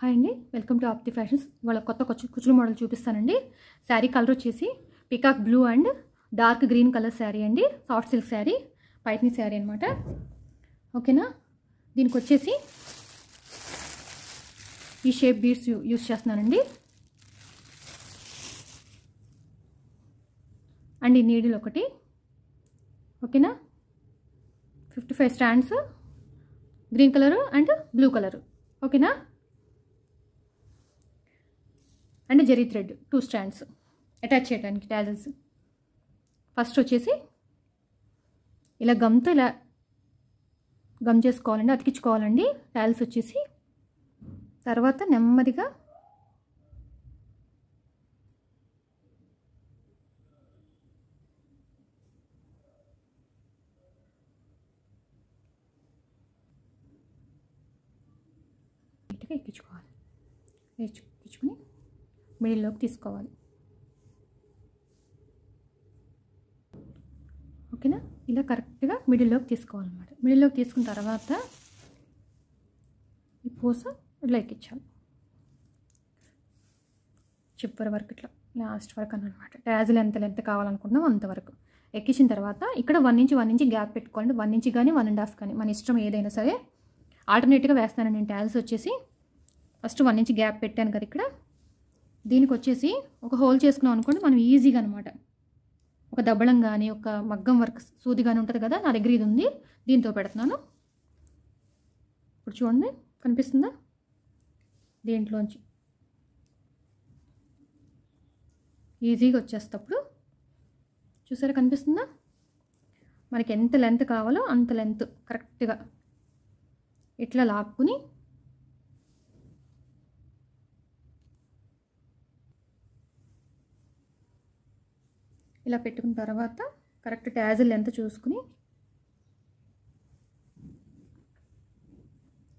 Hi అండి, welcome to ఆప్తి fashions. ఇవాళ కొత్త కుచ్చుల మోడల్ చూపిస్తానండి. శారీ కలర్ వచ్చేసి peacock blue and dark green colour sari అండి. సాఫ్ట్ సిల్క్ శారీ, పైట్ని శారీ అనమాట. ఓకేనా, దీనికి వచ్చేసి ఈ షేప్ బీడ్స్ యూస్ చేస్తున్నానండి. అండ్ ఈ నీడిల్ ఒకటి. ఓకేనా, 55 strands, green colour and blue colour. ఓకేనా, and zari thread 2 strands attach చేయడానికి టాజల్స్. ఫస్ట్ వచ్చేసి ఇలా గమ్తో ఇలా గమ్ చేసుకోవాలండి, అతికించుకోవాలండి టాజల్స్ వచ్చేసి. తర్వాత నెమ్మదిగా నీట్గా ఎక్కించుకోవాలి. ఎక్కించుకుని మిడిల్లోకి తీసుకోవాలి. ఓకేనా, ఇలా కరెక్ట్గా మిడిల్లోకి తీసుకోవాలన్నమాట. మిడిల్లోకి తీసుకున్న తర్వాత ఈ పూస ఇట్లా ఎక్కించాలి, చివరి వరకు ఇట్లా లాస్ట్ వరకు అన్నమాట. టాజిల్ ఎంత కావాలనుకుంటున్నాం అంతవరకు ఎక్కించిన తర్వాత ఇక్కడ 1 ఇంచ్ గ్యాప్ పెట్టుకోవాలండి. 1 ఇంచ్ కానీ 1.5 కానీ మన ఇష్టం ఏదైనా సరే. ఆల్టర్నేట్గా వేస్తాను నేను టాజిల్స్ వచ్చేసి. ఫస్ట్ 1 ఇంచ్ గ్యాప్ పెట్టాను కదా ఇక్కడ. దీనికి వచ్చేసి ఒక హోల్ చేసుకున్నాం అనుకోండి మనం ఈజీగా అనమాట. ఒక దబ్బళం కానీ ఒక మగ్గం వర్క్ సూది కానీ ఉంటుంది కదా, నా దగ్గర ఇది ఉంది, దీంతో పెడుతున్నాను. ఇప్పుడు చూడండి, కనిపిస్తుందా? దీంట్లోంచి ఈజీగా వచ్చేస్తప్పుడు చూసారా, కనిపిస్తుందా? మనకి ఎంత లెంత్ కావాలో అంత లెంత్ కరెక్ట్గా ఇట్లా లాక్కుని ఇలా పెట్టుకున్న తర్వాత కరెక్ట్ టాజిల్ ఎంత చూసుకుని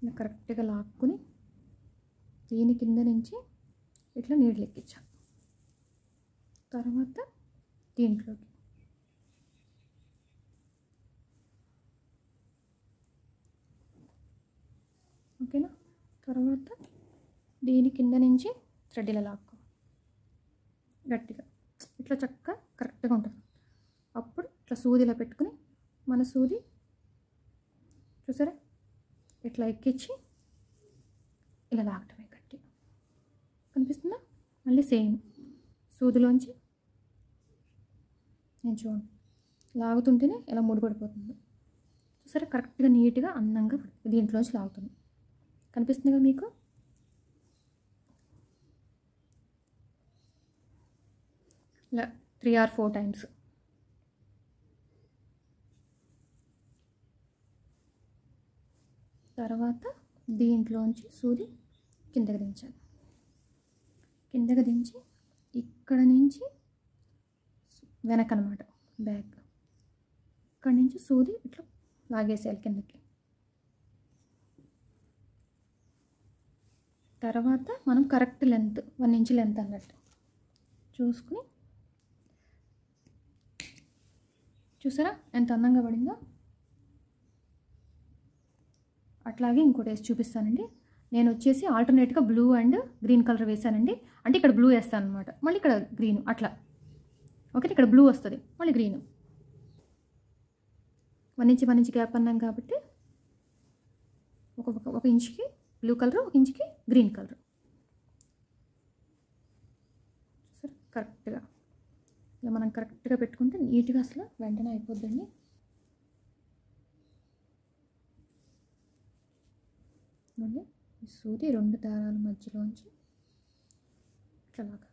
ఇలా కరెక్ట్గా లాక్కుని దీని కింద నుంచి ఇట్లా నీళ్ళు ఎక్కించాం. తర్వాత దీంట్లోకి ఓకేనా. తర్వాత దీని కింద నుంచి థ్రెడ్ ఇలా లాక్కో గట్టిగా, ఇట్లా చక్కగా కరెక్ట్గా ఉంటుంది. అప్పుడు ఇట్లా సూది ఇలా పెట్టుకుని మన సూది చూసారా ఇట్లా ఎక్కించి ఇలా లాగటమే గట్టిగా. కనిపిస్తుందా? మళ్ళీ సేమ్ సూదిలోంచి నేను చూడండి లాగుతుంటేనే ఇలా ముడిపడిపోతుంది. చూసారా, కరెక్ట్గా నీట్గా అందంగా దీంట్లోంచి లాగుతుంది. కనిపిస్తుంది కదా మీకు? ఇలా 3 or 4 టైమ్స్. తర్వాత దీంట్లోంచి సూది కిందకి దించాలి. కిందకి దించి ఇక్కడ నుంచి వెనక అనమాట, బ్యాక్. ఇక్కడ నుంచి సూది ఇట్లా లాగేసేయాలి కిందకి. తర్వాత మనం కరెక్ట్ లెంత్ 1 ఇంచ్ లెంత్ అన్నట్టు చూసుకుని చూసారా ఎంత అందంగా పడిందో. అట్లాగే ఇంకోటి వేసి చూపిస్తానండి. నేను వచ్చేసి ఆల్టర్నేట్గా బ్లూ అండ్ గ్రీన్ కలర్ వేసానండి. అంటే ఇక్కడ బ్లూ వేస్తాను అనమాట, మళ్ళీ ఇక్కడ గ్రీన్, అట్లా. ఓకే, ఇక్కడ బ్లూ వస్తుంది, మళ్ళీ గ్రీన్. 1 ఇంచ్ గ్యాప్ అన్నాం కాబట్టి ఒక ఇంచుకి బ్లూ కలర్, 1 ఇంచుకి గ్రీన్ కలర్. సరే, కరెక్ట్గా ఇలా మనం కరెక్ట్గా పెట్టుకుంటే నీట్గా అసలు వెంటనే అయిపోద్దండి. మళ్ళీ ఈ సూది 2 దారాల మధ్యలోంచి ఇట్లా లాగా,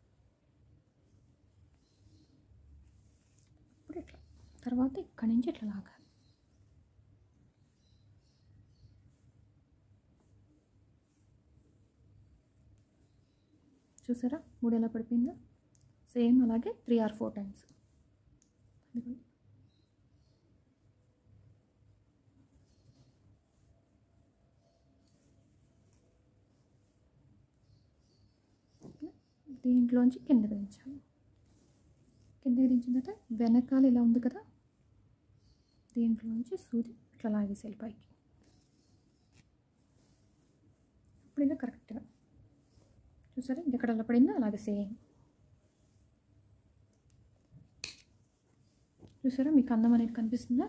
ఇప్పుడు ఇట్లా. తర్వాత ఇక్కడి నుంచి ఇట్లా లాగాలి. చూసారా 3 ఎలా పడిపోయిందో? సేమ్ అలాగే 3 or 4 టైమ్స్. దీంట్లోంచి కిందకి దించాలి. కిందకి దించిన తర్వాత వెనకాల ఇలా ఉంది కదా, దీంట్లోంచి సూది ఇట్లా లాగేసేయాలి పైకి. ఇప్పుడు ఇలా కరెక్ట్గా చూసారా ఇది ఎక్కడ ఎలా పడిందో అలాగే సేమ్. చూసారా మీకు అందం అనేది కనిపిస్తుందా?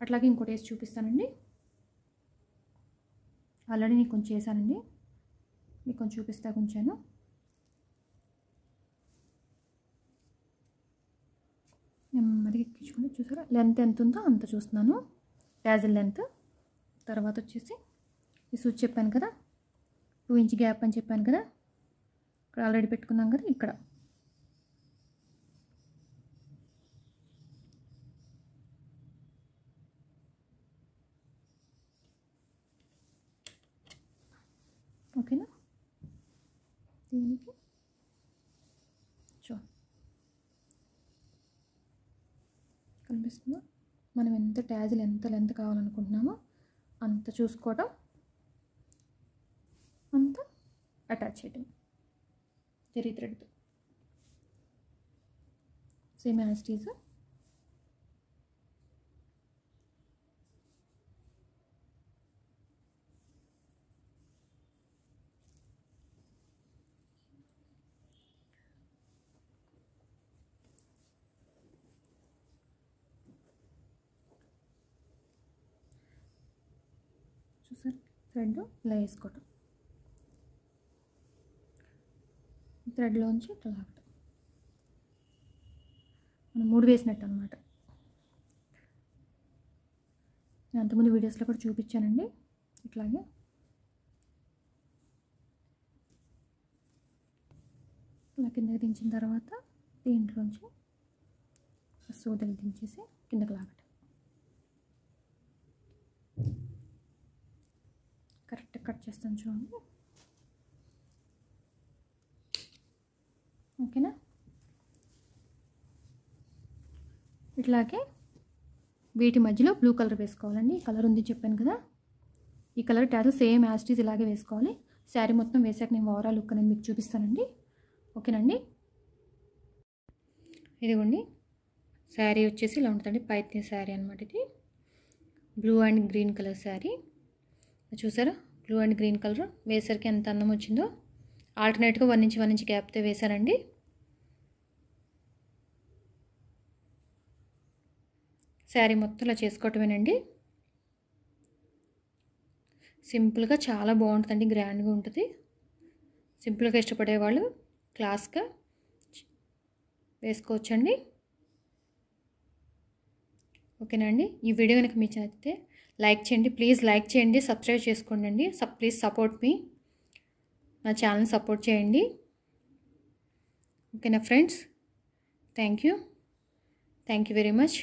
అట్లాగే ఇంకోటి వేసి చూపిస్తానండి. ఆల్రెడీ నేను కొంచెం చేశానండి, మీకు కొంచెం చూపిస్తా కొంచెను. నెమ్మదిగా ఎక్కించుకుని చూసారా లెంత్ ఎంత ఉందో అంత చూస్తున్నాను, టాజిల్ లెంత్. తర్వాత వచ్చేసి ఈ సూచి చెప్పాను కదా 2 ఇంచ్ గ్యాప్ అని చెప్పాను కదా, ఇక్కడ ఆల్రెడీ పెట్టుకున్నాం కదా, ఇక్కడ ఓకేనా. దీనికి కనిపిస్తుందా మనం ఎంత టాజిల్ ఎంత లెంత్ కావాలనుకుంటున్నామో అంత చూసుకోవటం, అంత అటాచ్ చేయటం జరీ థ్రెడ్తో సేమ్ యాజ్ ఇట్ ఈజ్. చూసారు థ్రెడ్ ఇలా వేసుకోవటం, థ్రెడ్లోంచి ఇట్లా లాగటం, మనం 3 వేసినట్టు అనమాట. నేను అంతకుముందు వీడియోస్లో కూడా చూపించానండి. ఇట్లాగే ఇలా కిందకి దించిన తర్వాత దీంట్లోంచి సూదలు దించేసి కిందకి లాగటం. కరెక్ట్ కట్ చేస్తాను చూడండి, ఓకేనా. ఇట్లాగే వీటి మధ్యలో బ్లూ కలర్ వేసుకోవాలండి. ఈ కలర్ ఉంది చెప్పాను కదా, ఈ colour tassel same as it is ఇలాగే వేసుకోవాలి. శారీ మొత్తం వేసాక నేను ఓవరాల్ లుక్ అనేది మీకు చూపిస్తానండి, ఓకేనండి. ఇదిగోండి శారీ వచ్చేసి ఇలా ఉంటుందండి, పైత్ని శారీ అనమాట. ఇది blue and green colour sari. చూసారా బ్లూ అండ్ గ్రీన్ కలర్ వేసరికి ఎంత అందం వచ్చిందో. ఆల్టర్నేట్గా 1 ఇంచ్ 1 ఇంచ్ గ్యాప్తో వేశారండి. శారీ మొత్తం ఇలా చేసుకోవటమేనండి. సింపుల్గా చాలా బాగుంటుందండి, గ్రాండ్గా ఉంటుంది. సింపుల్గా ఇష్టపడేవాళ్ళు క్లాస్గా వేసుకోవచ్చండి, ఓకేనా అండి. ఈ వీడియో కనుక మీకు నచ్చితే లైక్ చేయండి, ప్లీజ్ లైక్ చేయండి, సబ్స్క్రైబ్ చేసుకోండి అండి. ప్లీజ్ సపోర్ట్ మీ, నా ఛానల్ సపోర్ట్ చేయండి, ఓకేనా friends. Thank you very much.